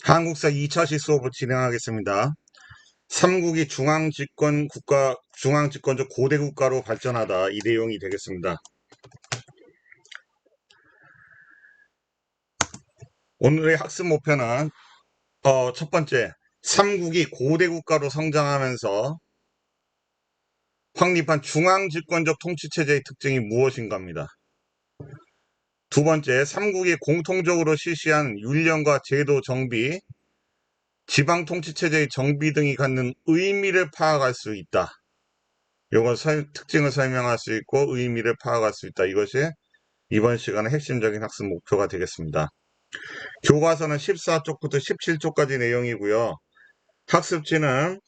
한국사 2차시 수업을 진행하겠습니다. 삼국이 중앙집권적 고대 국가로 발전하다 이 내용이 되겠습니다. 오늘의 학습 목표는 첫 번째, 삼국이 고대 국가로 성장하면서 확립한 중앙집권적 통치체제의 특징이 무엇인가입니다. 두 번째, 삼국이 공통적으로 실시한 율령과 제도 정비, 지방 통치체제의 정비 등이 갖는 의미를 파악할 수 있다. 요거 특징을 설명할 수 있고 의미를 파악할 수 있다. 이것이 이번 시간의 핵심적인 학습 목표가 되겠습니다. 교과서는 14쪽부터 17쪽까지 내용이고요. 학습지는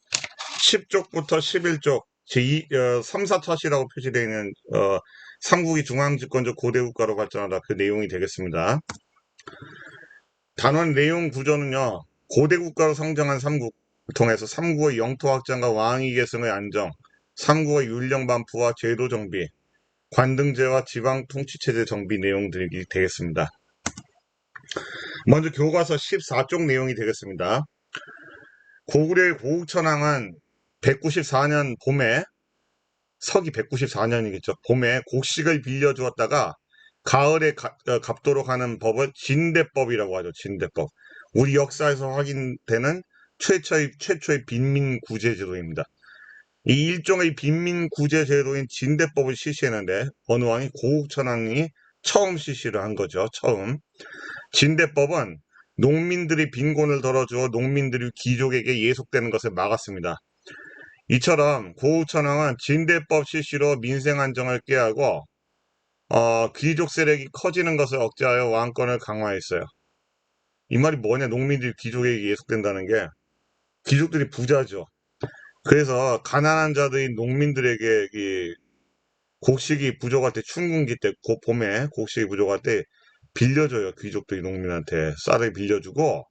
10쪽부터 11쪽 제2, 3, 4차시라고 표시되어 있는 삼국이 중앙집권적 고대국가로 발전하다 그 내용이 되겠습니다. 단원 내용 구조는요. 고대국가로 성장한 삼국 통해서 삼국의 영토 확장과 왕위 계승의 안정, 삼국의 율령 반포와 제도 정비, 관등제와 지방 통치체제 정비 내용들이 되겠습니다. 먼저 교과서 14쪽 내용이 되겠습니다. 고구려의 고국천왕은 194년 봄에, 서기 194년이겠죠. 봄에 곡식을 빌려주었다가 가을에 갚도록 하는 법을 진대법이라고 하죠. 진대법. 우리 역사에서 확인되는 최초의 빈민구제제도입니다. 이 일종의 빈민구제제도인 진대법을 실시했는데 어느 왕이 고국천왕이 처음 실시를 한 거죠. 처음. 진대법은 농민들이 빈곤을 덜어주어 농민들이 귀족에게 예속되는 것을 막았습니다. 이처럼 고우천왕은 진대법 실시로 민생 안정을 꾀하고 귀족 세력이 커지는 것을 억제하여 왕권을 강화했어요. 이 말이 뭐냐? 농민들이 귀족에게 예속된다는 게 귀족들이 부자죠. 그래서 가난한 자들이 농민들에게 이 곡식이 부족할 때 춘궁기 때 봄에 곡식이 부족할 때 빌려줘요. 귀족들이 농민한테 쌀을 빌려주고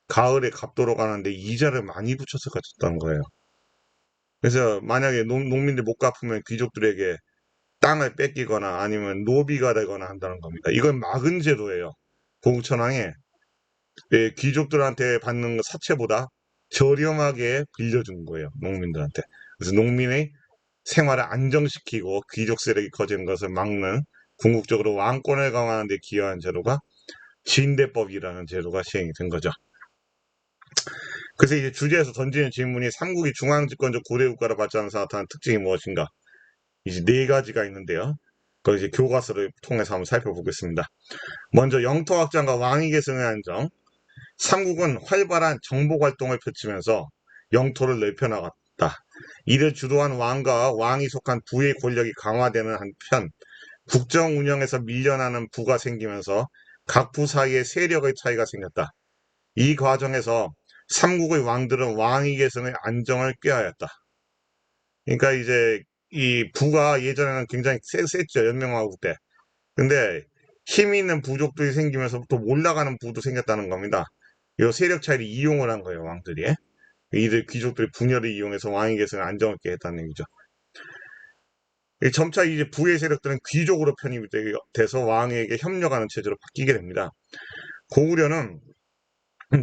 가을에 갚도록 하는데 이자를 많이 붙여서 갚았다는 거예요. 그래서 만약에 농민들 못 갚으면 귀족들에게 땅을 뺏기거나 아니면 노비가 되거나 한다는 겁니다. 이건 막은 제도예요. 고국천왕에 귀족들한테 받는 사채보다 저렴하게 빌려준 거예요. 농민들한테. 그래서 농민의 생활을 안정시키고 귀족 세력이 커지는 것을 막는 궁극적으로 왕권을 강화하는 데 기여한 제도가 진대법이라는 제도가 시행이 된 거죠. 그래서 이제 주제에서 던지는 질문이 삼국이 중앙집권적 고대국가로 발전하면서 나타난 특징이 무엇인가? 이제 네 가지가 있는데요. 그걸 이제 교과서를 통해서 한번 살펴보겠습니다. 먼저 영토 확장과 왕위 계승의 안정. 삼국은 활발한 정복 활동을 펼치면서 영토를 넓혀나갔다. 이를 주도한 왕과 왕이 속한 부의 권력이 강화되는 한편 국정 운영에서 밀려나는 부가 생기면서 각 부 사이에 세력의 차이가 생겼다. 이 과정에서 삼국의 왕들은 왕위 계승의 안정을 꾀하였다. 그러니까 이제 이 부가 예전에는 굉장히 셌죠. 연명왕국 때. 근데 힘 있는 부족들이 생기면서 또 올라가는 부도 생겼다는 겁니다. 이 세력 차이를 이용을 한 거예요, 왕들이. 이들 귀족들이 분열을 이용해서 왕위 계승을 안정을 꾀했다는 얘기죠. 점차 이제 부의 세력들은 귀족으로 편입이 돼서 왕에게 협력하는 체제로 바뀌게 됩니다. 고구려는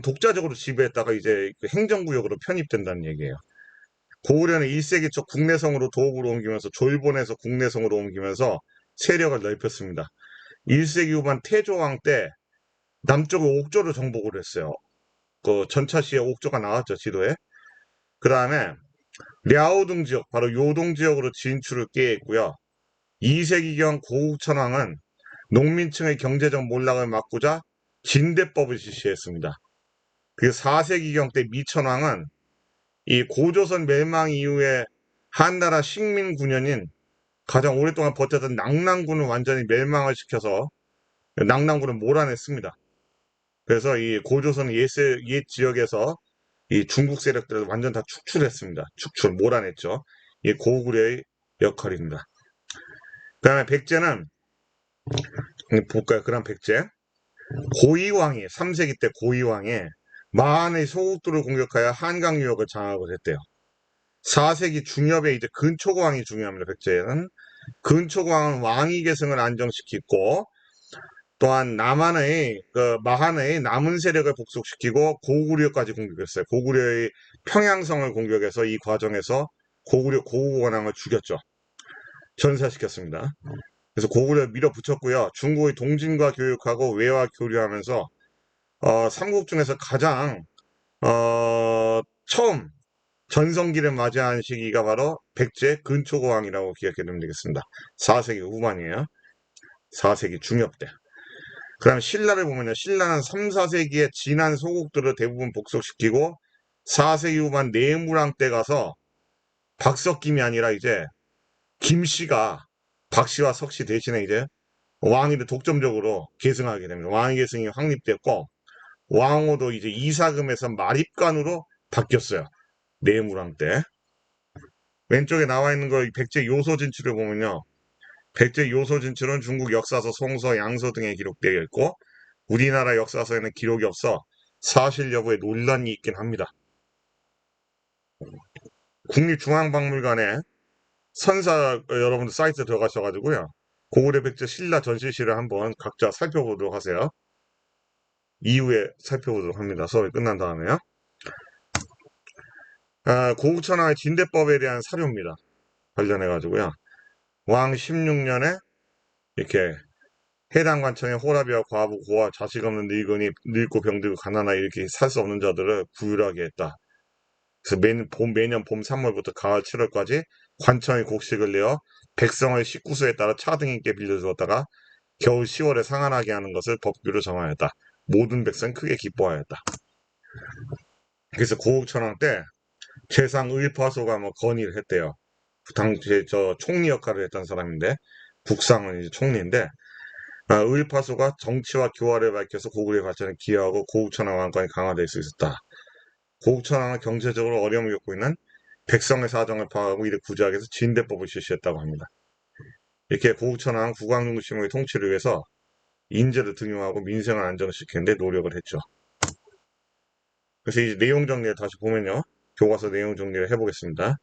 독자적으로 지배했다가 이제 행정구역으로 편입된다는 얘기예요. 고구려는 1세기 초 국내성으로 도읍으로 옮기면서 졸본에서 국내성으로 옮기면서 세력을 넓혔습니다. 1세기 후반 태조왕 때 남쪽의 옥조를 정복을 했어요. 그 전차시에 옥조가 나왔죠, 지도에. 그 다음에 랴오둥 지역, 바로 요동 지역으로 진출을 꾀했고요. 2세기경 고국천왕은 농민층의 경제적 몰락을 막고자 진대법을 실시했습니다. 그 4세기경 때 미천왕은 이 고조선 멸망 이후에 한나라 식민 9년인 가장 오랫동안 버텼던 낙랑군을 완전히 멸망을 시켜서 낙랑군을 몰아냈습니다. 그래서 이 고조선 옛 지역에서 이 중국 세력들을 완전 다 축출했습니다. 몰아냈죠. 이 고구려의 역할입니다. 그 다음에 백제는 볼까요? 그럼 백제 고이왕이 3세기 때 고이왕이 마한의 소국들을 공격하여 한강 유역을 장악을 했대요. 4세기 중엽에 이제 근초고왕이 중요합니다. 백제는 근초고왕은 왕위 계승을 안정시키고 또한 남한의 마한의 남은 세력을 복속시키고 고구려까지 공격했어요. 고구려의 평양성을 공격해서 이 과정에서 고구려 고국원왕을 죽였죠. 전사시켰습니다. 그래서 고구려 밀어붙였고요. 중국의 동진과 교육하고 외와 교류하면서 삼국 중에서 가장 처음 전성기를 맞이한 시기가 바로 백제 근초고왕이라고 기억해 두면 되겠습니다. 4세기 후반이에요. 4세기 중엽 때. 그 다음에 신라를 보면요. 신라는 3, 4세기에 진한 소국들을 대부분 복속시키고 4세기 후반 내무랑 때 가서 박석김이 아니라 이제 김씨가 박씨와 석씨 대신에 이제 왕위를 독점적으로 계승하게 됩니다. 왕위 계승이 확립됐고 왕호도 이제 이사금에서 마립관으로 바뀌었어요. 내무랑 때. 왼쪽에 나와 있는 거 백제 요소 진출을 보면요. 백제 요소 진출은 중국 역사서, 송서, 양서 등에 기록되어 있고 우리나라 역사서에는 기록이 없어 사실 여부에 논란이 있긴 합니다. 국립중앙박물관에 선사 여러분들 사이트 들어가셔가지고요. 고구려 백제 신라 전시실을 한번 각자 살펴보도록 하세요. 이후에 살펴보도록 합니다. 수업이 끝난 다음에요. 고구천왕의 진대법에 대한 사료입니다. 관련해가지고요. 왕 16년에 이렇게 해당 관청의 호라비와 과부, 고아, 자식 없는 늙은이, 늙고 병들고 가난하 이렇게 살 수 없는 자들을 구휼하게 했다. 그래서 매년 봄 3월부터 가을 7월까지 관청의 곡식을 내어 백성의 식구수에 따라 차등인께 빌려주었다가 겨울 10월에 상한하게 하는 것을 법규로 정하였다. 모든 백성 크게 기뻐하였다. 그래서 고국천왕 때 최상 의파소가 뭐 건의를 했대요. 당시에 총리 역할을 했던 사람인데 국상은 이제 총리인데 의파소가 정치와 교화를 밝혀서 고구려의 발전에 기여하고 고국천왕 왕권이 강화될 수 있었다. 고국천왕은 경제적으로 어려움을 겪고 있는 백성의 사정을 파악하고 이를 구제하기 위해서 진대법을 실시했다고 합니다. 이렇게 고국천왕은 국왕중심의 통치를 위해서 인재를 등용하고 민생을 안정시키는데 노력을 했죠. 그래서 이 내용 정리를 다시 보면요. 교과서 내용 정리를 해보겠습니다.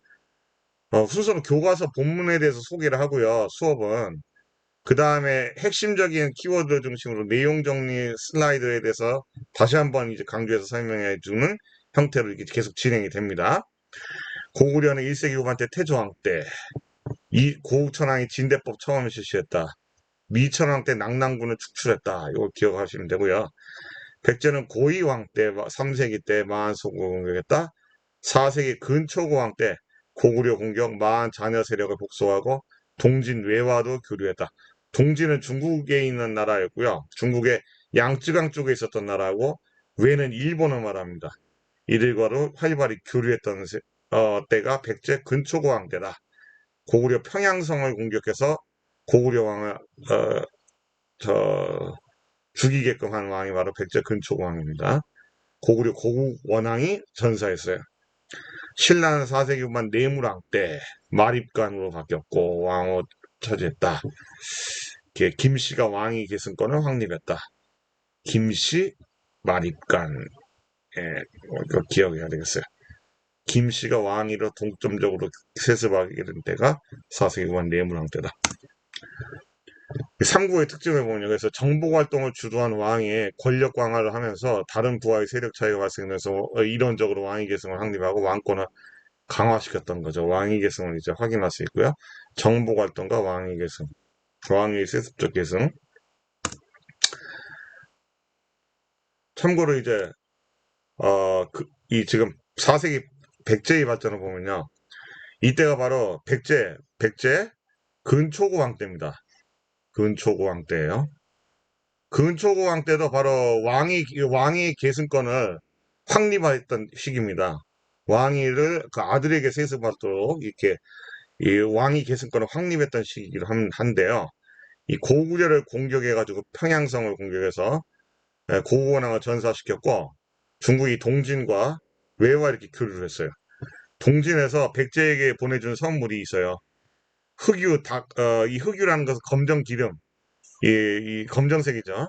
순서는 교과서 본문에 대해서 소개를 하고요. 수업은 그 다음에 핵심적인 키워드 중심으로 내용 정리 슬라이드에 대해서 다시 한번 이제 강조해서 설명해 주는 형태로 이렇게 계속 진행이 됩니다. 고구려는 1세기 후반 때 태조왕 때, 이 고국천왕이 진대법 처음 실시했다. 미천왕 때 낙랑군을 축출했다. 이걸 기억하시면 되고요. 백제는 고이왕 때, 3세기 때 마한소국을 공격했다. 4세기 근초고왕 때 고구려 공격, 마한 자녀 세력을 복소하고 동진 외와도 교류했다. 동진은 중국에 있는 나라였고요. 중국의 양쯔강 쪽에 있었던 나라고 외는 일본을 말합니다. 이들과도 활발히 교류했던 때가 백제 근초고왕 때다. 고구려 평양성을 공격해서 고구려 왕을 죽이게끔 한 왕이 바로 백제 근초고왕입니다. 고구려 고국 원왕이 전사했어요. 신라는 4세기 후반 내무랑 때 마립관으로 바뀌었고 왕호 차지했다. 김씨가 왕위 계승권을 확립했다. 김씨 마립관 기억해야 되겠어요. 김씨가 왕위로 동점적으로 세습하게 된 때가 4세기 후반 내무랑 때다. 삼국의 특징을 보면요. 그래서 정복 활동을 주도한 왕이 권력 강화를 하면서 다른 부하의 세력 차이가 발생해서 이론적으로 왕위 계승을 확립하고 왕권을 강화시켰던 거죠. 왕위 계승을 이제 확인할 수 있고요. 정복 활동과 왕위 계승, 왕위 세습적 계승. 참고로 이제 이 지금 4세기 백제의 발전을 보면요. 이때가 바로 백제 근초고왕 때입니다. 근초고왕 때예요. 근초고왕 때도 바로 왕위 계승권을 확립했던 시기입니다. 왕위를 그 아들에게 세습하도록 이렇게 이 왕위 계승권을 확립했던 시기이기도 한데요. 이 고구려를 공격해가지고 평양성을 공격해서 고구원왕을 전사시켰고 중국이 동진과 외와 이렇게 교류를 했어요. 동진에서 백제에게 보내준 선물이 있어요. 이 흑유라는 것은 검정 기름, 이 검정색이죠.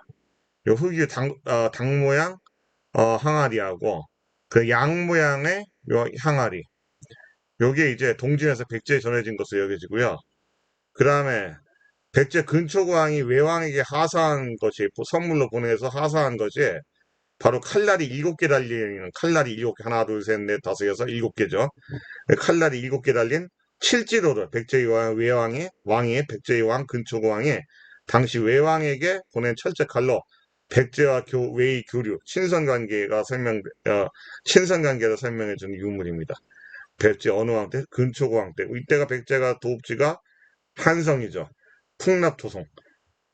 요 흑유 당 모양 항아리하고 그 양 모양의 요 항아리. 요게 이제 동진에서 백제에 전해진 것으로 여겨지고요. 그 다음에 백제 근초고왕이 외왕에게 하사한 것이, 선물로 보내서 하사한 것이 바로 칼날이 7개 달린, 칼날이 7개, 하나, 둘, 셋, 넷, 다섯, 여섯, 7개죠. 칼날이 7개 달린 칠지도를 백제의 왕이 백제의 왕 근초고왕이 당시 외왕에게 보낸 철제 칼로 백제와 외의 교류, 친선관계를 설명해주는 유물입니다. 백제 어느 왕 때? 근초고왕 때. 이때가 백제가 도읍지가 한성이죠. 풍납토성.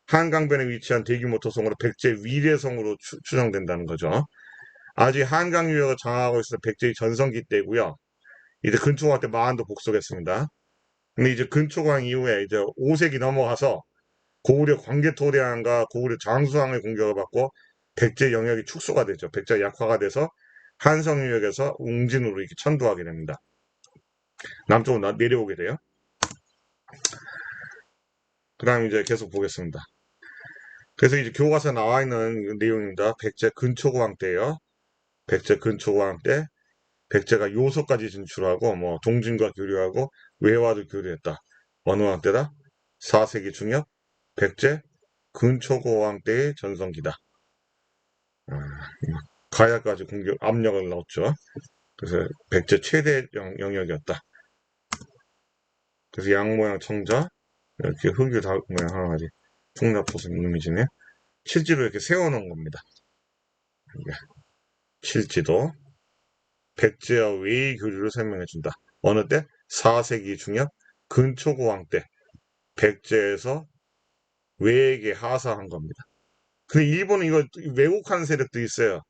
한강변에 위치한 대규모 토성으로 백제 위례성으로 추정된다는 거죠. 아직 한강 유역을 장악하고 있어 백제의 전성기 때고요. 이제 근초고왕 때 마한도 복속했습니다. 근데 이제 근초고왕 이후에 이제 5세기 넘어가서 고구려 광개토대왕과 고구려 장수왕의 공격을 받고 백제 영역이 축소가 되죠. 백제가 약화가 돼서 한성 유역에서 웅진으로 이렇게 천도하게 됩니다. 남쪽으로 내려오게 돼요. 그 다음 이제 계속 보겠습니다. 그래서 이제 교과서에 나와 있는 내용입니다. 백제 근초고왕 때요. 백제 근초고왕 때 백제가 요소까지 진출하고 뭐 동진과 교류하고 외와도 교류했다. 어느 왕 때다? 4세기 중엽 백제 근초고왕 때의 전성기다. 아, 가야까지 공격 압력을 넣었죠. 그래서 백제 최대 영역이었다. 그래서 양 모양 청자 이렇게 흑유 닭 모양 하나가지 풍납포수 이미지네. 실지로 이렇게 세워놓은 겁니다. 실지도 백제와 외의 교류를 설명해준다. 어느 때? 4세기 중엽 근초고왕 때 백제에서 외에게 하사한 겁니다. 근데 일본은 이거 왜곡하는 세력도 있어요.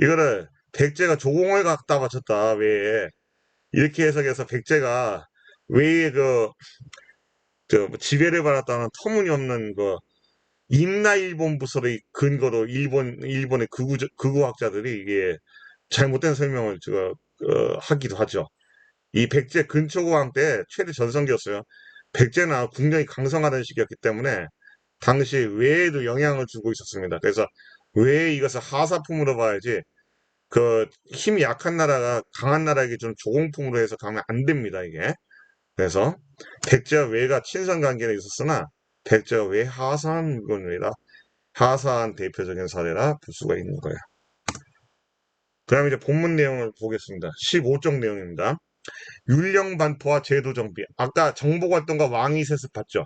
이거를 백제가 조공을 갖다 바쳤다 외에 이렇게 해석해서 백제가 외에 뭐 지배를 받았다는 터무니없는 임나일본 부서의 근거로 일본의 극우학자들이 이게 잘못된 설명을 하기도 하죠. 이 백제 근초고왕 때 최대 전성기였어요. 백제나 국력이 강성하던 시기였기 때문에 당시 외에도 영향을 주고 있었습니다. 그래서 왜 이것을 하사품으로 봐야지 힘이 약한 나라가 강한 나라에게 좀 조공품으로 해서 가면 안 됩니다, 이게. 그래서 백제와 외가 친선 관계는 있었으나 백제와 외 하사한 건이라 하사한 대표적인 사례라 볼 수가 있는 거예요. 그 다음에 이제 본문 내용을 보겠습니다. 15쪽 내용입니다. 율령반포와 제도정비. 아까 정복활동과 왕위 세습 봤죠?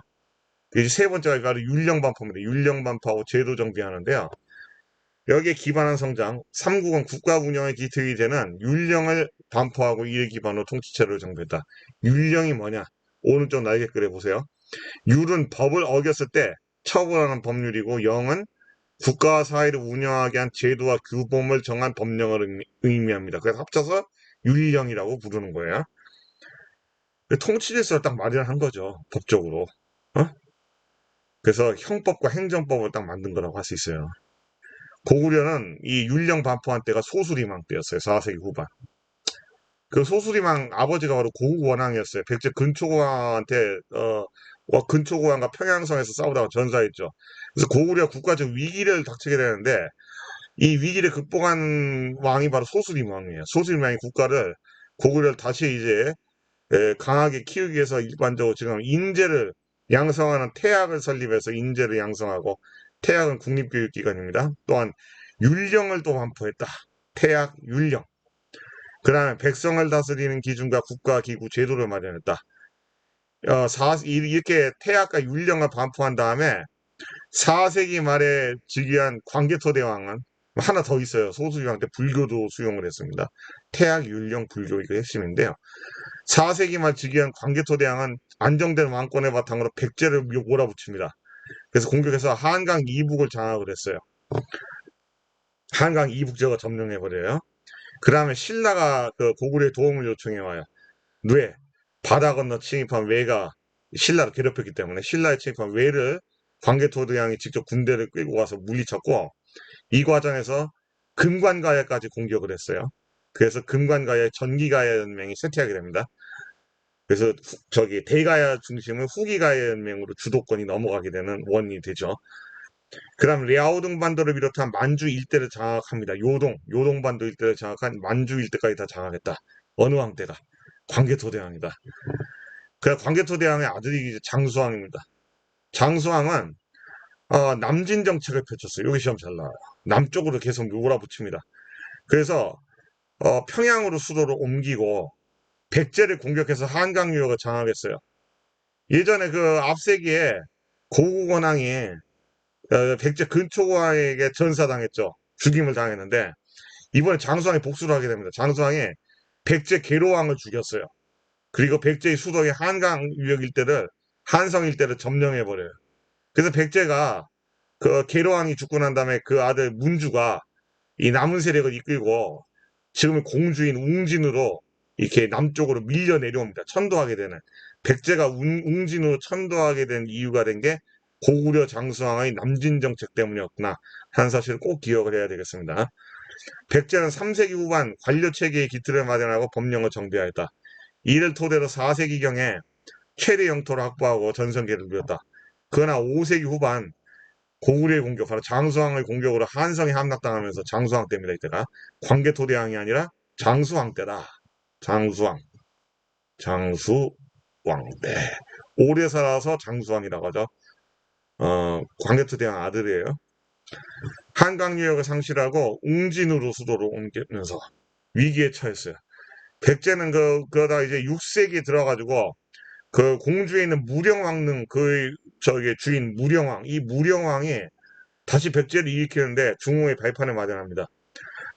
이제 세 번째가 바로 율령반포입니다. 율령반포하고 제도정비하는데요. 여기에 기반한 성장, 3국은 국가 운영의 기틀이 되는 율령을 반포하고 이에 기반으로 통치체를 정비했다. 율령이 뭐냐? 오른쪽 날개글에 보세요. 율은 법을 어겼을 때 처벌하는 법률이고 영은 국가와 사회를 운영하게 한 제도와 규범을 정한 법령을 의미합니다. 그래서 합쳐서 율령이라고 부르는 거예요. 통치 질서를 딱 마련한 거죠. 법적으로. 어? 그래서 형법과 행정법을 딱 만든 거라고 할 수 있어요. 고구려는 이 율령 반포한 때가 소수리망 때였어요. 4세기 후반. 그 소수리망 아버지가 바로 고국원왕이었어요. 백제 근초고왕한테 근초고왕과 평양성에서 싸우다가 전사했죠. 그래서 고구려 국가적 위기를 닥치게 되는데 이 위기를 극복한 왕이 바로 소수리망이에요. 소수리망이 고구려를 다시 이제 강하게 키우기 위해서 일반적으로 지금 인재를 양성하는 태학을 설립해서 인재를 양성하고 태학은 국립교육기관입니다. 또한 율령을 또 반포했다. 태학, 율령. 그 다음에 백성을 다스리는 기준과 국가, 기구, 제도를 마련했다. 이렇게 태학과 율령을 반포한 다음에 4세기 말에 즉위한 광개토대왕은 하나 더 있어요. 소수유왕 때 불교도 수용을 했습니다. 태학, 율령, 불교 이거 핵심인데요. 4세기 말 즉위한 광개토대왕은 안정된 왕권의 바탕으로 백제를 몰아붙입니다. 그래서 공격해서 한강 이북을 장악을 했어요. 한강 이북저가 점령해버려요. 그 다음에 신라가 고구려의 도움을 요청해 와요. 왜? 바다 건너 침입한 왜가 신라를 괴롭혔기 때문에 신라에 침입한 왜를 광개토대왕이 직접 군대를 끌고 와서 물리쳤고 이 과정에서 금관가야까지 공격을 했어요. 그래서 금관가야 전기가야 연맹이 쇠퇴하게 됩니다. 그래서 대가야 중심은 후기가야 연맹으로 주도권이 넘어가게 되는 원인이 되죠. 그 다음 랴오둥 반도를 비롯한 만주 일대를 장악합니다. 요동반도 일대를 장악한 만주 일대까지 다 장악했다. 어느 왕 때다? 광개토대왕이다. 그 광개토대왕의 아들이 장수왕입니다. 장수왕은 남진 정책을 펼쳤어요. 여기 시험 잘 나와요. 남쪽으로 계속 몰아붙입니다. 그래서 평양으로 수도를 옮기고 백제를 공격해서 한강 유역을 장악했어요. 예전에 그 앞세기에 고구건왕이 백제 근초고왕에게 전사당했죠. 죽임을 당했는데 이번에 장수왕이 복수를 하게 됩니다. 장수왕이 백제 계로왕을 죽였어요. 그리고 백제의 수도의 한강 유역 일대를 한성 일대를 점령해버려요. 그래서 백제가 그 계로왕이 죽고 난 다음에 그 아들 문주가 이 남은 세력을 이끌고 지금의 공주인 웅진으로 이렇게 남쪽으로 밀려 내려옵니다. 천도하게 되는. 백제가 웅진으로 천도하게 된 이유가 된 게 고구려 장수왕의 남진 정책 때문이었구나 하는 사실을 꼭 기억을 해야 되겠습니다. 백제는 3세기 후반 관료 체계의 기틀을 마련하고 법령을 정비하였다. 이를 토대로 4세기경에 최대 영토를 확보하고 전성기를 누렸다. 그러나 5세기 후반 고구려의 공격, 바로 장수왕의 공격으로 한성이 함락당하면서 장수왕 때입니다. 이때가 광개토대왕이 아니라 장수왕 때다. 장수왕, 장수왕 때. 오래 살아서 장수왕이라고 하죠. 광개토대왕 아들이에요. 한강 유역을 상실하고 웅진으로 수도를 옮기면서 위기에 처했어요. 백제는 그러다 이제 6세기에 들어가지고 그 공주에 있는 무령왕릉 저기 주인 무령왕, 이 무령왕이 다시 백제를 일으키는데 중흥의 발판을 마련합니다.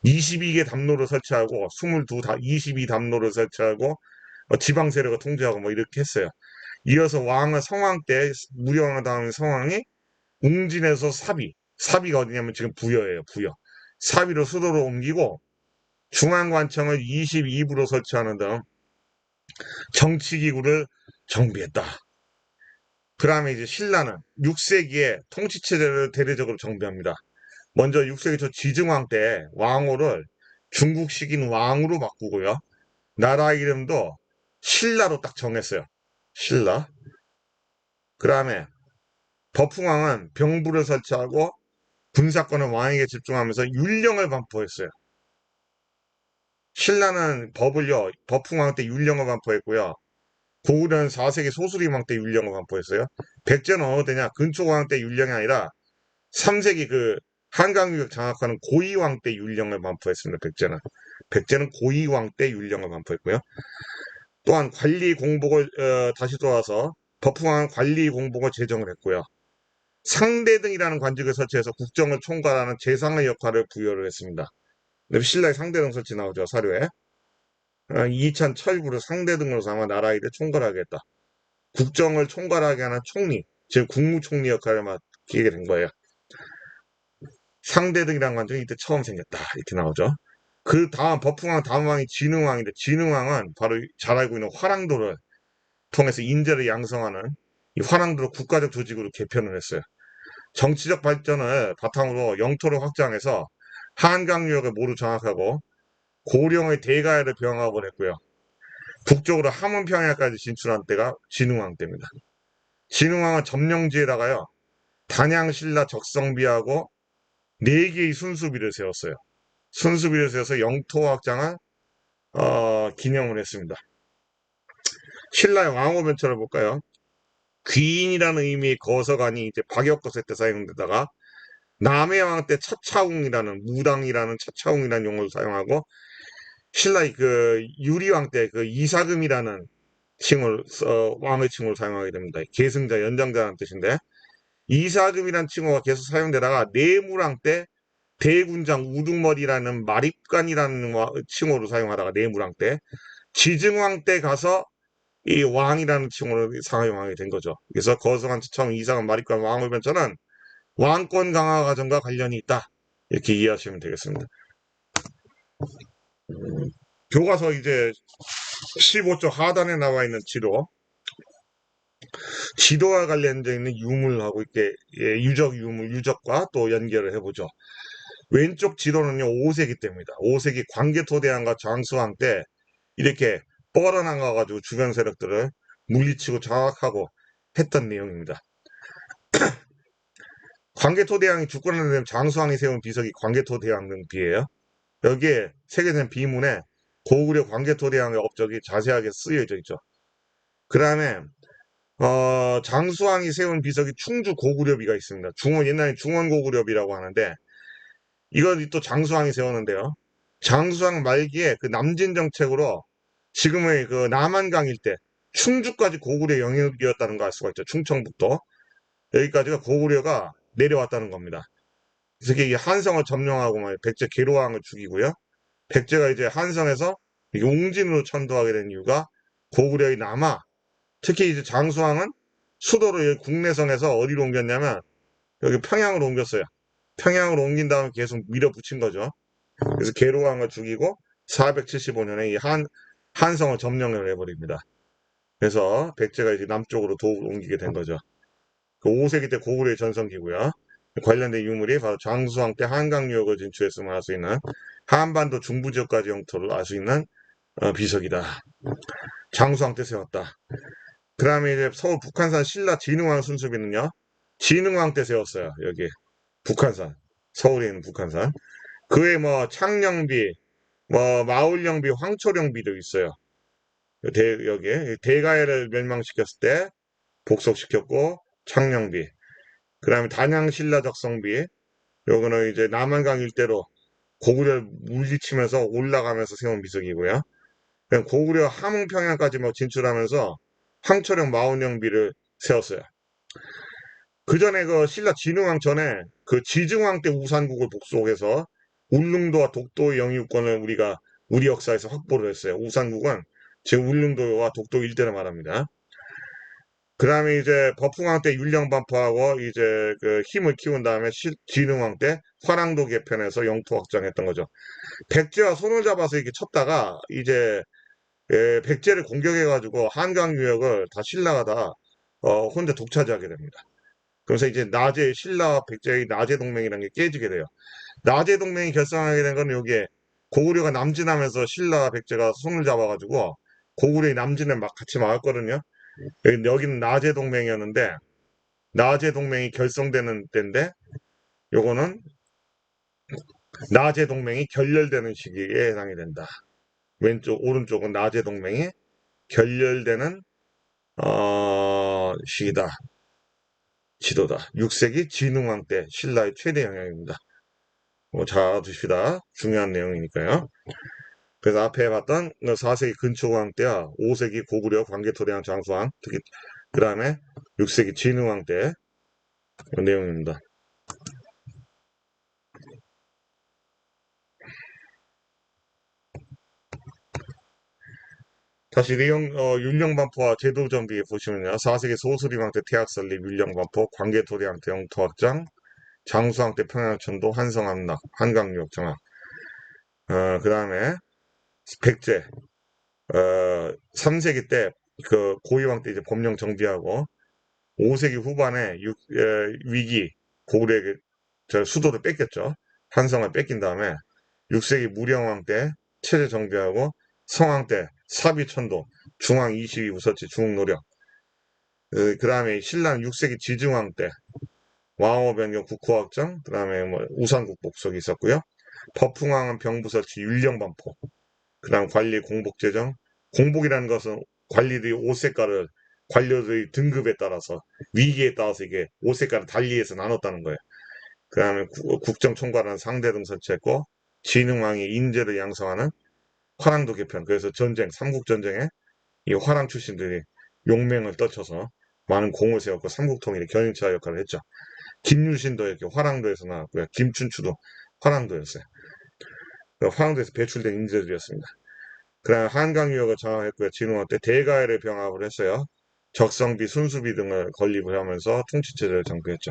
22개 담로를 설치하고 22담로를 설치하고 지방 세력을 통제하고 뭐 이렇게 했어요. 이어서 왕은 성왕 때 무령왕 다음에 성왕이 웅진에서 사비가 어디냐면 지금 부여예요. 부여. 사비로 수도를 옮기고 중앙관청을 22부로 설치하는 등 정치기구를 정비했다. 그 다음에 이제 신라는 6세기에 통치체제를 대대적으로 정비합니다. 먼저 6세기 초 지증왕 때 왕호를 중국식인 왕으로 바꾸고요. 나라 이름도 신라로 딱 정했어요. 신라. 그 다음에 법흥왕은 병부를 설치하고 군사권을 왕에게 집중하면서 율령을 반포했어요. 신라는 법흥왕 때 율령을 반포했고요. 고구려는 4세기 소수림왕 때 율령을 반포했어요. 백제는 어느 때냐? 근초고왕 때 율령이 아니라 3세기 그 한강유역 장악하는 고이왕 때 율령을 반포했습니다. 백제는 고이왕 때 율령을 반포했고요. 또한 관리 공복을 다시 돌아와서 법흥왕은 관리 공복을 제정을 했고요. 상대등이라는 관직을 설치해서 국정을 총괄하는 재상의 역할을 부여를 했습니다. 신라의 상대등 설치 나오죠, 사료에. 이찬 철부를 상대등으로 삼아 나라 일을 총괄하겠다. 국정을 총괄하게 하는 총리, 즉 국무총리 역할을 맡기게 된 거예요. 상대등이라는 관점이 이때 처음 생겼다. 이렇게 나오죠. 그 다음 법흥왕 다음 왕이 진흥왕인데 진흥왕은 바로 잘 알고 있는 화랑도를 통해서 인재를 양성하는 이 화랑도를 국가적 조직으로 개편을 했어요. 정치적 발전을 바탕으로 영토를 확장해서 한강 유역을 모두 장악하고 고령의 대가야를 병합을 했고요. 북쪽으로 함흥평야까지 진출한 때가 진흥왕 때입니다. 진흥왕은 점령지에다가요. 단양, 신라, 적성비하고 4개의 순수비를 세웠어요. 순수비를 세워서 영토 확장을 기념을 했습니다. 신라의 왕호 변처를 볼까요? 귀인이라는 의미의 거서관이 이제 박역거세 때 사용되다가 남해 왕 때 차차웅이라는 무당이라는 차차웅이라는 용어를 사용하고 신라의 그 유리왕 때 그 이사금이라는 왕의 칭호를 사용하게 됩니다. 계승자, 연장자라는 뜻인데 이사금이라는 칭호가 계속 사용되다가 내무왕 때 대군장 우두머리라는 마립관이라는 칭호를 사용하다가 내무왕 때 지증왕 때 가서 이 왕이라는 칭호를 사용하게 된 거죠. 그래서 거성한 처음 이상한 마립관 왕의 변천은 왕권 강화 과정과 관련이 있다. 이렇게 이해하시면 되겠습니다. 교과서 이제 15쪽 하단에 나와 있는 지도와 관련되어 있는 유물하고 이렇게 유적과 또 연결을 해보죠. 왼쪽 지도는요 5세기 때입니다. 5세기 광개토대왕과 장수왕 때 이렇게 뻗어나가가지고 주변 세력들을 물리치고 장악하고 했던 내용입니다. 광개토대왕이 죽고 난 다음에 장수왕이 세운 비석이 광개토대왕릉비예요. 여기에 세계된 비문에 고구려 광개토대왕의 업적이 자세하게 쓰여져 있죠. 그 다음에 장수왕이 세운 비석이 충주 고구려비가 있습니다. 옛날에 중원고구려비라고 하는데, 이건 또 장수왕이 세웠는데요. 장수왕 말기에 그 남진 정책으로 지금의 그 남한강 일대, 충주까지 고구려 영역이었다는 거 알 수가 있죠. 충청북도. 여기까지가 고구려가 내려왔다는 겁니다. 그래서 이게 한성을 점령하고 백제 계로왕을 죽이고요. 백제가 이제 한성에서 웅진으로 천도하게 된 이유가 고구려의 남하, 특히 이제 장수왕은 수도를 국내성에서 어디로 옮겼냐면 여기 평양으로 옮겼어요. 평양으로 옮긴 다음에 계속 밀어붙인 거죠. 그래서 계로왕을 죽이고 475년에 이 한성을 점령을 해버립니다. 그래서 백제가 이제 남쪽으로 옮기게 된 거죠. 그 5세기 때 고구려의 전성기고요. 관련된 유물이 바로 장수왕 때 한강 유역을 진출했음을 알 수 있는 한반도 중부 지역까지 영토를 알 수 있는 비석이다. 장수왕 때 세웠다. 그 다음에 이제 서울 북한산 신라 진흥왕 순수비는요. 진흥왕 때 세웠어요. 여기 북한산. 서울에 있는 북한산. 그에 뭐 창령비, 뭐 마을령비, 황초령비도 있어요. 여기에 대가해를 멸망시켰을 때 복속시켰고 창령비. 그 다음에 단양신라 적성비. 요거는 이제 남한강 일대로 고구려를 물리치면서 올라가면서 세운 비석이고요. 고구려 함흥평양까지 뭐 진출하면서 황초령 마운령비를 세웠어요. 그 전에 그 신라 진흥왕 전에 그 지증왕 때 우산국을 복속해서 울릉도와 독도의 영유권을 우리 역사에서 확보를 했어요. 우산국은 지금 울릉도와 독도 일대를 말합니다. 그 다음에 이제 버풍왕 때 율령반포하고 이제 그 힘을 키운 다음에 진흥왕 때 화랑도 개편해서 영토 확장했던 거죠. 백제와 손을 잡아서 이렇게 쳤다가 이제 백제를 공격해가지고 한강 유역을 다 신라가 다 혼자 독차지하게 됩니다. 그래서 이제 신라와 백제의 나제 동맹이라는 게 깨지게 돼요. 나제 동맹이 결성하게 된 건 여기에 고구려가 남진하면서 신라와 백제가 손을 잡아가지고 고구려의 남진을 막 같이 막았거든요. 여기는 나제 동맹이었는데 나제 동맹이 결성되는 때인데 요거는 나제 동맹이 결렬되는 시기에 해당이 된다. 오른쪽은 나제 동맹이 결렬되는 시기다. 지도다. 6세기 진흥왕 때 신라의 최대 영향입니다. 잘 알아두십시다. 중요한 내용이니까요. 그래서 앞에 봤던 4세기 근초왕 때와 5세기 고구려 광개토대왕 장수왕, 특히 그 다음에 6세기 진흥왕 때 내용입니다. 다시 내용 율령반포와 제도정비 보시면요. 4세기 소수리왕 때 태학설립 율령반포, 광개토대왕 때 영토확장, 장수왕 때 평양천도, 한성함락, 한강유역 정학. 그 다음에 백제 3세기 때 그 고이왕 때 이제 법령 정비하고 5세기 후반에 위기 고구려에게 수도를 뺏겼죠. 한성을 뺏긴 다음에 6세기 무령왕 때 체제 정비하고 성왕 때 사비천도, 중왕 22 우서치 중흥노력. 그 다음에 신라는 6세기 지증왕 때 왕호 변경 국호확정, 그 다음에 뭐 우산국 복속이 있었고요. 법흥왕은 병부설치 율령반포, 그 다음 관리 공복제정. 공복이라는 것은 관리들이 옷 색깔을 관료들의 등급에 따라서 위기에 따라서 이게 옷 색깔을 달리해서 나눴다는 거예요. 그 다음에 국정총괄하는 상대 등 설치했고 진흥왕이 인재를 양성하는 화랑도 개편. 그래서 삼국전쟁에 이 화랑 출신들이 용맹을 떨쳐서 많은 공을 세웠고 삼국통일의 견인차 역할을 했죠. 김유신도 이렇게 화랑도에서 나왔고요. 김춘추도 화랑도였어요. 화랑도에서 배출된 인재들이었습니다. 그다음 한강 유역을 장악했고요. 진흥왕 때 대가해를 병합을 했어요. 적성비, 순수비 등을 건립을 하면서 통치체제를 정비했죠.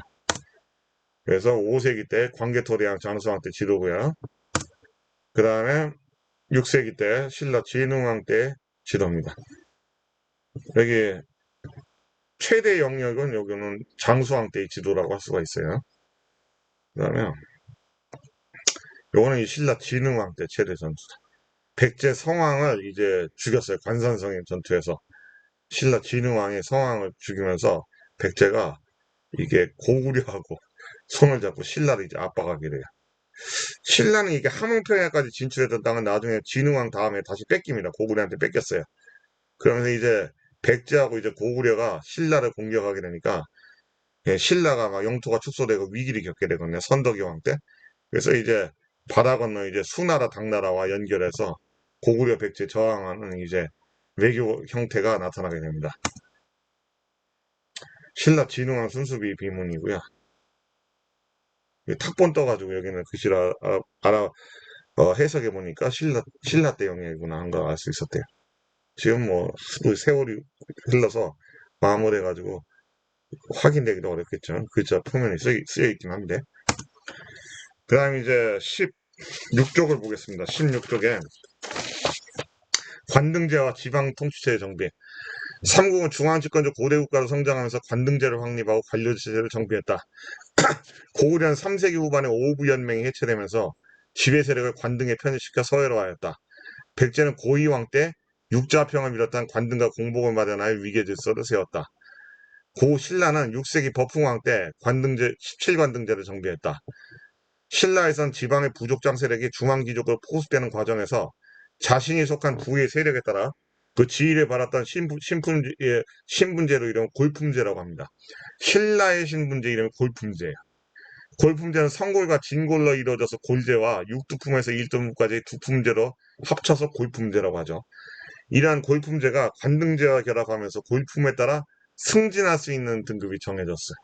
그래서 5세기 때 광개토대왕 장수왕 때 지도고요. 그 다음에 6세기 때 신라 진흥왕 때 지도입니다. 여기 최대 영역은 여기는 장수왕 때의 지도라고 할 수가 있어요. 그 다음에 요거는 신라 진흥왕 때 최대 전투다. 백제 성왕을 이제 죽였어요. 관산성의 전투에서. 신라 진흥왕이 성왕을 죽이면서 백제가 이게 고구려하고 손을 잡고 신라를 이제 압박하게 돼요. 신라는 이게 함흥평야까지 진출했던 땅은 나중에 진흥왕 다음에 다시 뺏깁니다. 고구려한테 뺏겼어요. 그러면서 이제 백제하고 이제 고구려가 신라를 공격하게 되니까 예, 신라가 막 영토가 축소되고 위기를 겪게 되거든요. 선덕여왕 때. 그래서 이제 바다 건너 이제 수나라 당나라와 연결해서 고구려 백제 저항하는 이제 외교 형태가 나타나게 됩니다. 신라 진흥왕 순수비 비문이고요. 탁본 떠가지고 여기는 글씨를 해석해 보니까 신라 때 영예구나 한 걸 알 수 있었대요. 지금 뭐 세월이 흘러서 마무리해가지고 확인되기도 어렵겠죠. 글자 표면이 쓰여 있긴 한데. 그 다음 이제 16쪽을 보겠습니다. 16쪽에 관등제와 지방 통치체의 정비. 삼국은 중앙집권적 고대 국가로 성장하면서 관등제를 확립하고 관료제를 정비했다. 고구려는 3세기 후반에 오부연맹이 해체되면서 지배 세력을 관등에 편입시켜 서해로하였다. 백제는 고이왕 때 육자평을 비롯한 관등과 공복을 마련하여 위계 질서를 세웠다. 고 신라는 6세기 버풍왕 때 관등제 17관등제를 정비했다. 신라에선 지방의 부족장 세력이 중앙귀족으로 포섭되는 과정에서 자신이 속한 부의 세력에 따라 그 지위를 받았던 신분제로 이름은 골품제라고 합니다. 신라의 신분제 이름이 골품제예요. 골품제는 성골과 진골로 이루어져서 골제와 육두품에서 일두품까지 두품제로 합쳐서 골품제라고 하죠. 이러한 골품제가 관등제와 결합하면서 골품에 따라 승진할 수 있는 등급이 정해졌어요.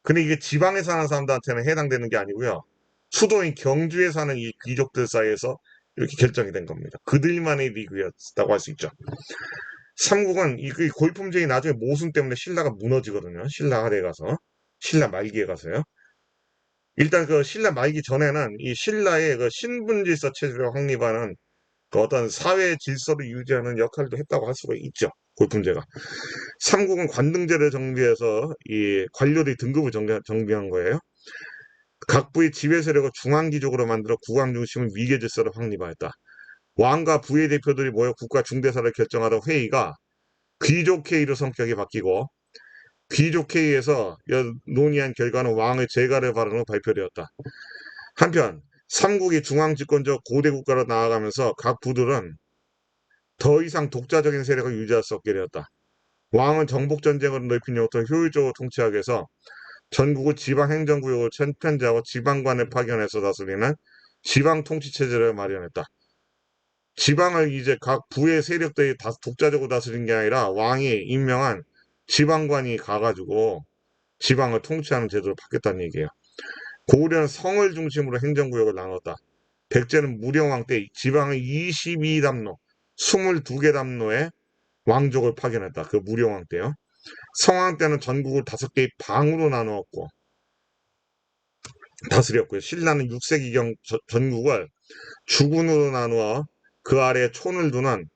근데 이게 지방에 사는 사람들한테는 해당되는 게 아니고요. 수도인 경주에 사는 이 귀족들 사이에서 이렇게 결정이 된 겁니다. 그들만의 리그였다고 할 수 있죠. 삼국은 이 골품제이 나중에 모순 때문에 신라가 무너지거든요. 신라 아래 가서. 신라 말기에 가서요. 일단 그 신라 말기 전에는 이 신라의 그 신분질서 체제를 확립하는 그 어떤 사회 질서를 유지하는 역할도 했다고 할 수가 있죠. 골품제가. 삼국은 관등제를 정비해서 이 관료들이 등급을 정비한 거예요. 각 부의 지배 세력을 중앙기족으로 만들어 국왕 중심의 위계 질서를 확립하였다. 왕과 부의 대표들이 모여 국가 중대사를 결정하던 회의가 귀족회의로 성격이 바뀌고 귀족회의에서 논의한 결과는 왕의 재가를 바라는 후 발표되었다. 한편 삼국이 중앙집권적 고대 국가로 나아가면서 각 부들은 더 이상 독자적인 세력을 유지할 수 없게 되었다. 왕은 정복전쟁으로 넓힌 영토를 효율적으로 통치하기 위해서 전국의 지방행정구역을 편제하고 지방관을 파견해서 다스리는 지방통치체제를 마련했다. 지방을 이제 각 부의 세력들이 독자적으로 다스린 게 아니라 왕이 임명한 지방관이 가가지고 지방을 통치하는 제도를 바뀌었다는 얘기예요. 고구려는 성을 중심으로 행정구역을 나눴다. 백제는 무령왕 때 지방의 22담로, 22개 담로에 왕족을 파견했다. 그 무령왕 때요. 성왕 때는 전국을 5개의 방으로 나누었고 다스렸고요. 신라는 6세기경 전국을 주군으로 나누어 그 아래에 촌을 두는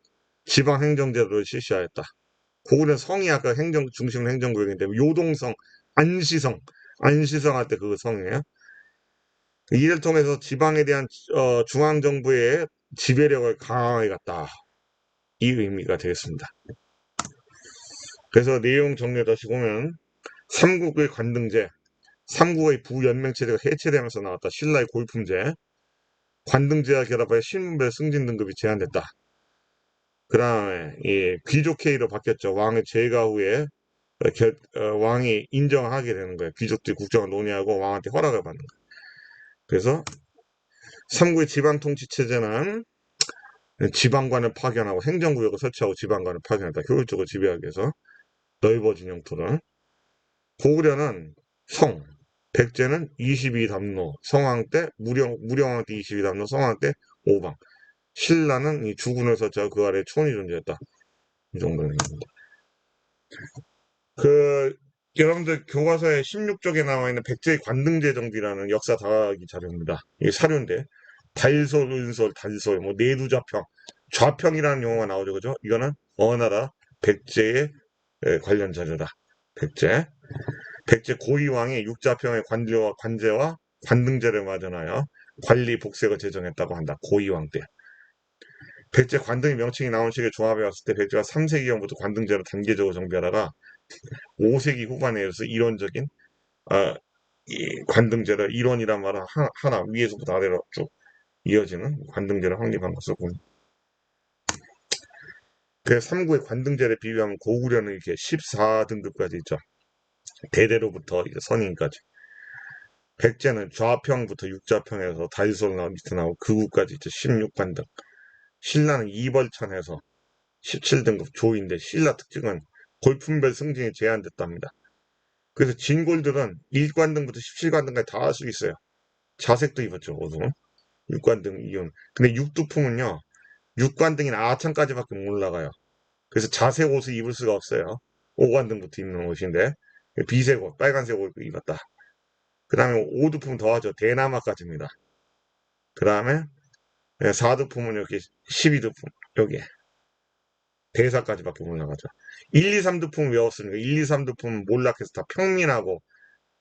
지방행정제도를 실시하였다. 고구려는 성이 아까 행정 중심 행정구역인데 요동성, 안시성 할 때 그 성이에요. 이를 통해서 지방에 대한 중앙정부의 지배력을 강화해 갔다. 이 의미가 되겠습니다. 그래서 내용 정리를 다시 보면 삼국의 관등제, 삼국의 부연맹체제가 해체되면서 나왔다. 신라의 골품제, 관등제와 결합하여 신분별 승진 등급이 제한됐다. 그 다음에 귀족회의로 바뀌었죠. 왕의 재가 후에 왕이 인정하게 되는 거예요. 귀족들이 국정을 논의하고 왕한테 허락을 받는 거예요. 그래서 삼국의 지방통치체제는 지방관을 파견하고 행정구역을 설치하고 지방관을 파견했다. 효율적으로 지배하기 위해서 넓어진 영토를. 고구려는 성, 백제는 22담로, 성왕 때 무령왕 때 22담로, 성왕 때 5방. 신라는 이 주군을 설치하고 그 아래에 촌이 존재했다. 이 정도는 있습니다. 여러분들 교과서에 16쪽에 나와 있는 백제의 관등제 정비라는 역사 다하기 자료입니다. 이게 사료인데 달솔, 은솔, 단솔, 뭐 내두좌평, 좌평이라는 용어가 나오죠, 그죠? 이거는 어느 나라 백제의 관련 자료다. 백제 고이왕이 육자평의 관제와 관등제를 마련하여 관리 복색을 제정했다고 한다. 고이왕 때. 백제 관등의 명칭이 나온 시기에 조합해 왔을 때 백제가 3세기경부터 관등제를 단계적으로 정비하다가 5세기 후반에 이르러서 이론적인 이 관등제를 이론이란 말은 하나 위에서부터 아래로 쭉 이어지는 관등제를 확립한 것으로 봅니다. 그 3국의 관등제를 비교하면 고구려는 이렇게 14등급까지 있죠. 대대로부터 이제 선인까지. 백제는 좌평부터 육좌평에서 다이솔 나오 밑에 나오고 극우까지 있죠. 16관등. 신라는 이벌천에서 17등급 조인데 신라 특징은 골품별 승진이 제한됐답니다. 그래서 진골들은 1관등부터 17관등까지 다 할 수 있어요. 자색도 입었죠. 어두운 6관등 이용. 근데 육두품은요. 6관등인 아창까지밖에 못 올라가요. 그래서 자색 옷을 입을 수가 없어요. 5관등부터 입는 옷인데 비색 옷, 빨간색 옷을 입었다. 그 다음에 5두품 더하죠. 대나마까지입니다. 그 다음에 4두품은 이렇게 12두품 여기에 대사까지밖에 못 올라가죠. 1, 2, 3두품 외웠으니까 1, 2, 3두품은 몰락해서 다 평민하고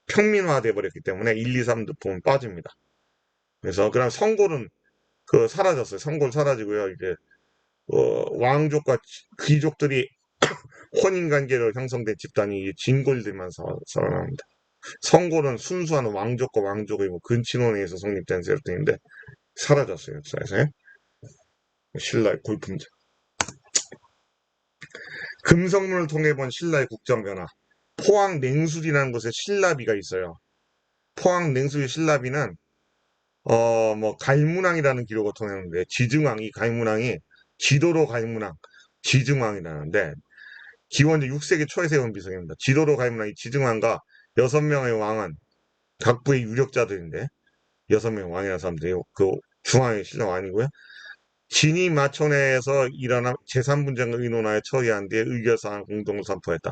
평민화돼 버렸기 때문에 1, 2, 3두품은 빠집니다. 그래서 그다음 성골은 그 사라졌어요. 성골 사라지고요. 이제 왕족과 귀족들이 혼인관계로 형성된 집단이 진골들만 살아납니다. 성골은 순수한 왕족과 왕족의 뭐 근친혼에 의해서 성립된 세력들인데 사라졌어요. 역사에서. 신라의 골품제. 금성문을 통해 본 신라의 국정 변화. 포항 냉수리라는 곳에 신라비가 있어요. 포항 냉수리 신라비는 뭐 갈문왕이라는 기록을 통했는데 지증왕 이 갈문왕이 지도로 갈문왕 지증왕이라는데 기원전 6세기 초에 세운 비석입니다. 지도로 갈문왕 이 지증왕과 6명의 왕은 각부의 유력자들인데 6명의 왕이라는 사람들이 그 중앙의 신라 왕이고요. 진이 마천에서 일어난 제3분쟁을 의논하여 처리한 뒤에 의결사항 공동을 선포했다.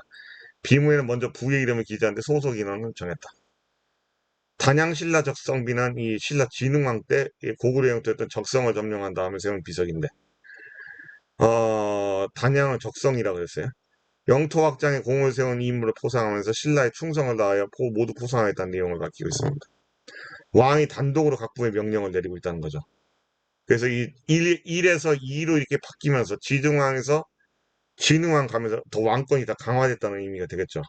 비무에는 먼저 부의 이름을 기재한 뒤 소속 인원을 정했다. 단양신라 적성비는 이 신라 진흥왕 때 고구려 영토였던 적성을 점령한 다음에 세운 비석인데 단양은 적성이라고 했어요. 영토 확장에 공을 세운 인물을 포상하면서 신라의 충성을 다하여 모두 포상하였다는 내용을 밝히고 있습니다. 왕이 단독으로 각부의 명령을 내리고 있다는 거죠. 그래서 이 1에서 2로 이렇게 바뀌면서 지증왕에서 진흥왕 가면서 더 왕권이 다 강화됐다는 의미가 되겠죠.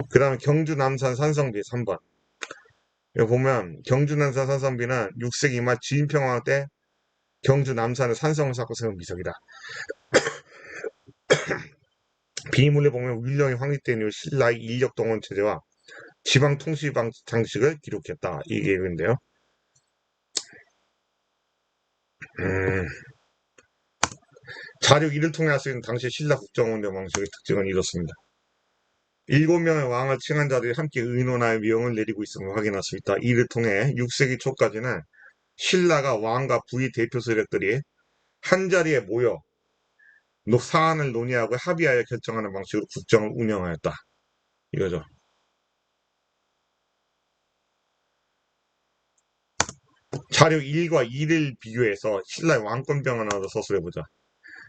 그 다음에 경주 남산 산성비 3번. 여기 보면 경주 남산 산성비는 6세기 말 진평왕 때 경주 남산의 산성을 쌓고 세운 비석이다. 비문에 보면 윌령이 확립된 이후 신라의 인력동원 체제와 지방 통치 장식을 기록했다. 이게 얘기인데요. 자력 이를 통해 할 수 있는 당시 신라 국정원대 방식의 특징은 이렇습니다. 7명의 왕을 칭한 자들이 함께 의논하여 명을 내리고 있음을 확인할 수 있다. 이를 통해 6세기 초까지는 신라가 왕과 부의 대표 세력들이 한자리에 모여 사안을 논의하고 합의하여 결정하는 방식으로 국정을 운영하였다. 이거죠. 자료 1과 2를 비교해서 신라의 왕권병을 하나 서술해보자.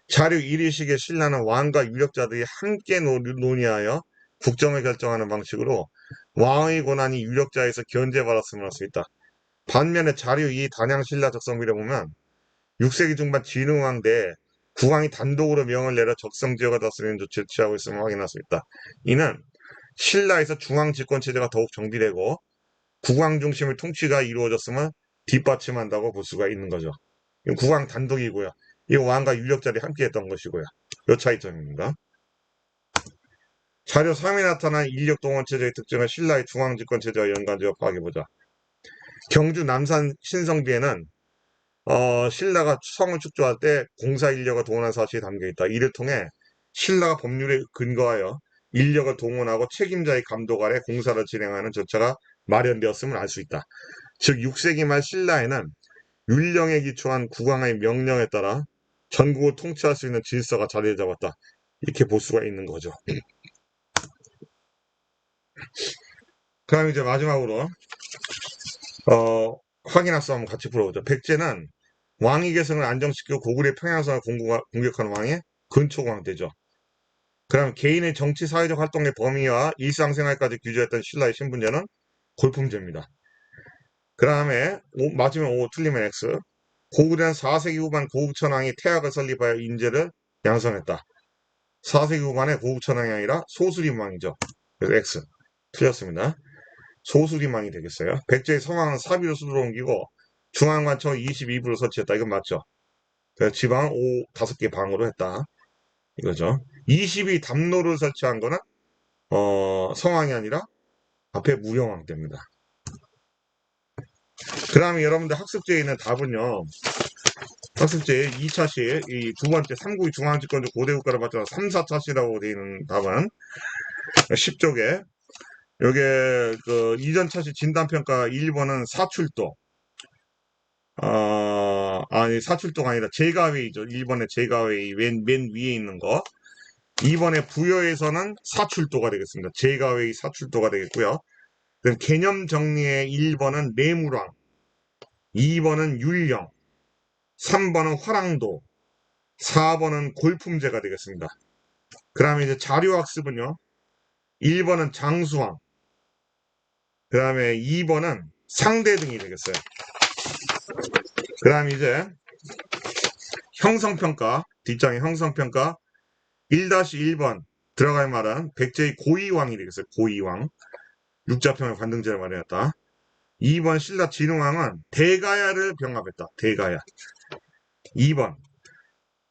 자료 1일식의 신라는 왕과 유력자들이 함께 논의하여 국정을 결정하는 방식으로 왕의 권한이 유력자에서 견제받았음을 할 수 있다. 반면에 자료 2 단양신라 적성비를 보면 6세기 중반 진흥왕 때 국왕이 단독으로 명을 내려 적성지역을 다스리는 조치를 취하고 있음을 확인할 수 있다. 이는 신라에서 중앙 집권 체제가 더욱 정비되고 국왕 중심의 통치가 이루어졌음을 뒷받침한다고 볼 수가 있는 거죠. 국왕 단독이고요. 이 왕과 유력자들이 함께했던 것이고요. 이 차이점입니다. 자료 3에 나타난 인력동원체제의 특징을 신라의 중앙집권체제와 연관지어 파악해보자. 경주 남산 신성비에는 신라가 성을 축조할 때 공사 인력을 동원한 사실이 담겨있다. 이를 통해 신라가 법률에 근거하여 인력을 동원하고 책임자의 감독 아래 공사를 진행하는 절차가 마련되었음을 알 수 있다. 즉 6세기 말 신라에는 율령에 기초한 국왕의 명령에 따라 전국을 통치할 수 있는 질서가 자리를 잡았다. 이렇게 볼 수가 있는 거죠. 그럼 이제 마지막으로 확인할 수 한번 같이 풀어보죠. 백제는 왕위 계승을 안정시키고 고구려의 평양성을 공격하는 왕의 근초광대죠. 그럼 개인의 정치 사회적 활동의 범위와 일상생활까지 규제했던 신라의 신분제는 골품제입니다. 그 다음에 맞으면 O, 틀리면 X. 고구려는 4세기 후반 고국천왕이 태학을 설립하여 인재를 양성했다. 4세기 후반에 고국천왕이 아니라 소수림왕이죠. 그래서 X. 틀렸습니다. 소수림왕이 되겠어요. 백제의 성왕은 사비로 수도로 옮기고 중앙관청을 22부로 설치했다. 이건 맞죠. 지방은 5개 방으로 했다. 이거죠. 20이 담로를 설치한 거는 성왕이 아니라 앞에 무령왕 때입니다. 그 다음에 여러분들 학습지에 있는 답은요. 학습지 2차시 이 두 번째 392 중앙집권적 고대국가를 맞춰서 3, 4차시라고 되어 있는 답은 10쪽에 요게 그 이전 차시 진단평가 1번은 사출도 아니 사출도가 아니라 제가웨이죠. 1번에 제가웨이 맨 위에 있는 거 2번에 부여에서는 사출도가 되겠습니다. 제가웨이 사출도가 되겠고요. 그럼 개념 정리의 1번은 내물왕 2번은 율령 3번은 화랑도 4번은 골품제가 되겠습니다. 그 다음에 이제 자료학습은요. 1번은 장수왕, 그 다음에 2번은 상대 등이 되겠어요. 그 다음에 이제 형성평가, 뒷장의 형성평가 1-1번 들어갈 말은 백제의 고이왕이 되겠어요. 고이왕. 육자평의 관등제를 마련했다. 2번 신라 진흥왕은 대가야를 병합했다. 대가야. 2번.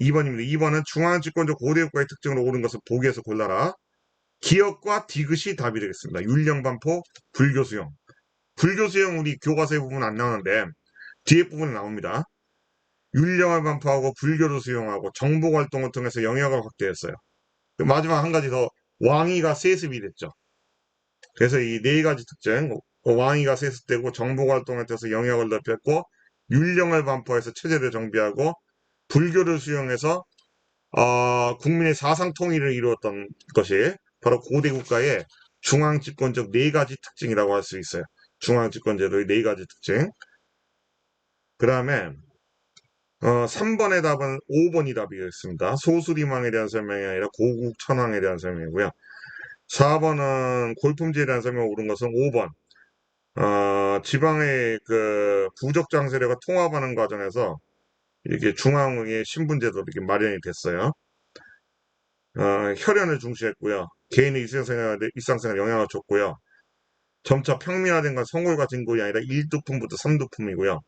2번입니다. 2번은 중앙집권적 고대국가의 특징으로 옳은 것을 보기에서 골라라. 기역과 디귿이 답이 되겠습니다. 율령반포, 불교수용. 불교수용 우리 교과서의 부분 안 나오는데 뒤에 부분에 나옵니다. 율령을 반포하고 불교를 수용하고 정복활동을 통해서 영역을 확대했어요. 마지막 한 가지 더 왕위가 세습이 됐죠. 그래서 이 네 가지 특징 왕위가 세습되고 정복활동을 통해서 영역을 넓혔고 율령을 반포해서 체제를 정비하고 불교를 수용해서 국민의 사상 통일을 이루었던 것이 바로 고대 국가의 중앙 집권적 네 가지 특징이라고 할 수 있어요. 중앙 집권제도의 네 가지 특징. 그 다음에 3번의 답은 5번이 답이겠습니다. 소수리망에 대한 설명이 아니라 고국 천황에 대한 설명이고요. 4번은 골품제에 대한 설명을 옳은 것은 5번. 지방의 그 부적장 세력과 통합하는 과정에서 이렇게 중앙의 신분제도 이렇게 마련이 됐어요. 혈연을 중시했고요. 개인의 일상생활에 영향을 줬고요. 점차 평민화된 건 성골과 진골이 아니라 1두품부터 3두품이고요.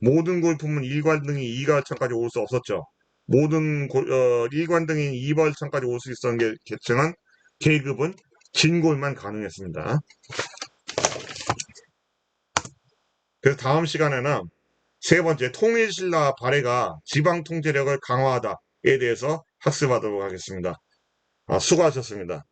모든 골품은 1관등이 2갈창까지 올 수 없었죠. 모든 1관등인 2발창까지 올 수 있었던 게 계층은 계급은 진골만 가능했습니다. 그래서 다음 시간에는 세 번째 통일신라 발해가 지방 통제력을 강화하다에 대해서 학습하도록 하겠습니다. 수고하셨습니다.